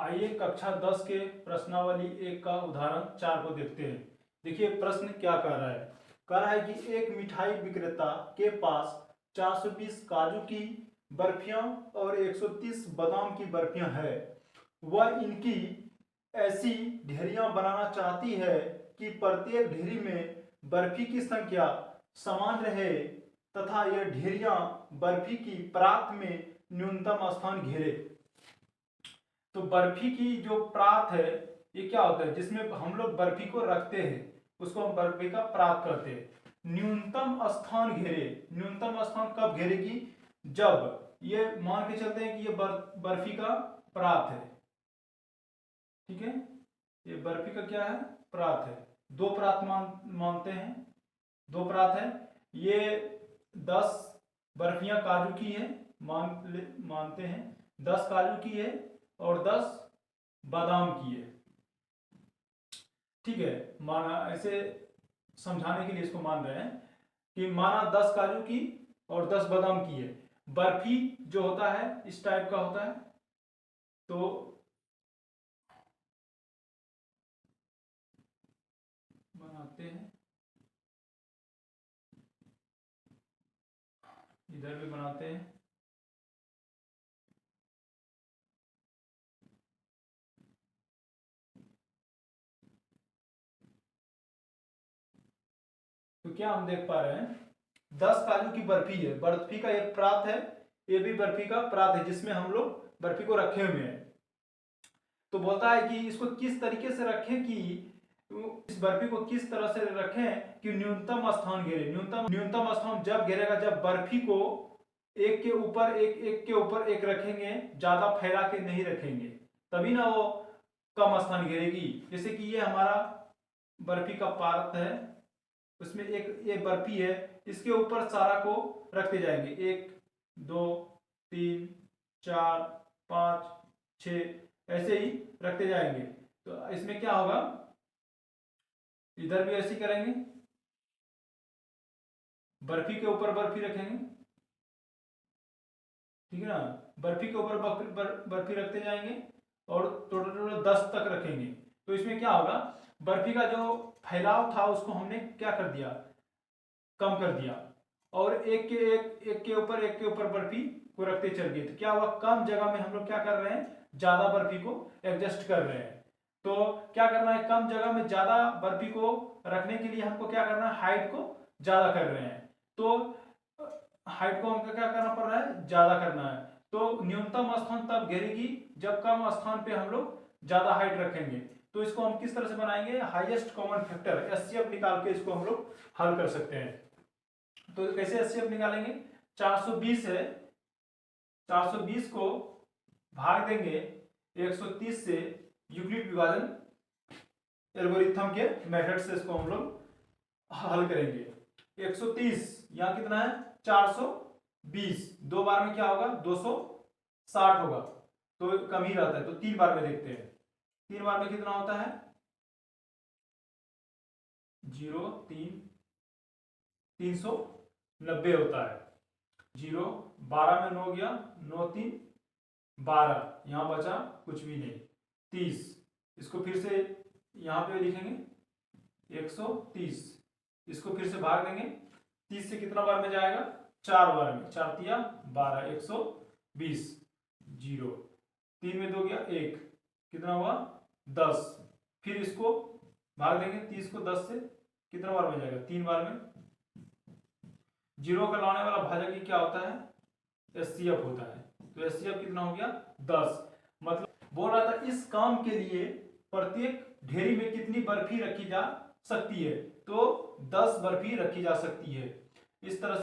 आइए कक्षा 10 के प्रश्नावली 1 का उदाहरण 4 को देखते हैं। देखिए प्रश्न क्या कह रहा है। कह रहा है कि एक मिठाई विक्रेता के पास 420 काजू की बर्फियां और 130 बादाम की बर्फियां है। वह इनकी ऐसी ढेरियां बनाना चाहती है कि प्रत्येक ढेरी में बर्फी की संख्या समान रहे तथा यह ढेरियां बर्फी की परात में न्यूनतम स्थान घेरे। तो बर्फी की जो परात है ये क्या होता है, जिसमें हम लोग बर्फी को रखते हैं उसको हम बर्फी का परात कहते हैं। न्यूनतम स्थान घेरे, न्यूनतम स्थान कब घेरेगी, जब ये मान के चलते हैं कि ये बर्फी का परात है, ठीक है, ये बर्फी का क्या है, परात है। दो परात मानते हैं, दो परात है। ये 10 बर्फियां काजू की है मानते हैं, 10 काजू की है और 10 बादाम की है, ठीक है। माना ऐसे समझाने के लिए इसको मान रहे हैं कि माना 10 काजू की और 10 बादाम की है। बर्फी जो होता है इस टाइप का होता है, तो बनाते हैं, इधर भी बनाते हैं। तो क्या हम देख पा रहे हैं, 10 काजू की बर्फी है, बर्फी का एक परात है, ये भी बर्फी का परात है जिसमें हम लोग बर्फी को रखे हुए हैं। तो बोलता है कि इसको किस तरीके से रखें कि इस बर्फी को किस तरह से रखें कि न्यूनतम स्थान घेरे। न्यूनतम स्थान जब घेरेगा जब बर्फी को एक के ऊपर एक, एक के ऊपर एक रखेंगे, ज्यादा फैला के नहीं रखेंगे, तभी ना वो कम स्थान घेरेगी। जैसे कि ये हमारा बर्फी का पार्ट है, उसमें एक ये बर्फी है, इसके ऊपर सारा को रखते जाएंगे, 1 2 3 4 5 6 ऐसे ही रखते जाएंगे। तो इसमें क्या होगा, इधर भी ऐसे ही करेंगे, बर्फी के ऊपर बर्फी रखेंगे, ठीक है ना, बर्फी के ऊपर बर्फी रखते जाएंगे और टोटल 10 तक रखेंगे। तो इसमें क्या होगा, बर्फी का जो फैलाव था उसको हमने क्या कर दिया, कम कर दिया, और एक के ऊपर एक के ऊपर बर्फी को रखते चल गए। तो क्या हुआ, कम जगह में हम लोग क्या कर रहे हैं, ज्यादा बर्फी को एडजस्ट कर रहे हैं। तो क्या करना है, कम जगह में ज्यादा बर्फी को रखने के लिए हमको क्या करना है, हाइट को ज्यादा कर रहे हैं। तो हाइट को हमको क्या करना पड़ रहा है, ज्यादा करना है। तो न्यूनतम स्थान तब घेरेगी जब कम स्थान पे हम लोग ज्यादा हाइट रखेंगे। तो इसको हम किस तरह से बनाएंगे, हाईएस्ट कॉमन फैक्टर एचसीएफ निकाल के इसको हम लोग हल कर सकते हैं। तो कैसे एचसीएफ निकालेंगे, 420 है, 420 को भाग देंगे 130 से, यूक्लिड विभाजन एल्गोरिथम के मेथड से इसको हम लोग हल करेंगे। 130 यहां कितना है, 420, दो बार में क्या होगा, 260 होगा, तो कम ही रहता है। तो 3 बार में देखते हैं, 3 बार में कितना होता है, 0 3 390 होता है। 0 12 में 9 गया, 9 3 12, यहां बचा कुछ भी नहीं, 30। इसको फिर से यहां पे लिखेंगे 130, इसको फिर से भाग देंगे, 30 से कितना बार में जाएगा, 4 बार में, 4 तिया 12, 120, 0 3 में 2 गया 1, कितना हुआ 10। फिर इसको भाग देंगे, 30 को 10 से कितना बार में जाएगा, 3 बार में। 0 का लाने वाला भाजक ही क्या होता है, एचसीएफ होता है। तो एचसीएफ कितना हो गया, 10। मतलब बोल रहा था इस काम के लिए प्रत्येक ढेरी में कितनी बर्फी रखी जा सकती है, तो 10 बर्फी रखी जा सकती है। इस तरह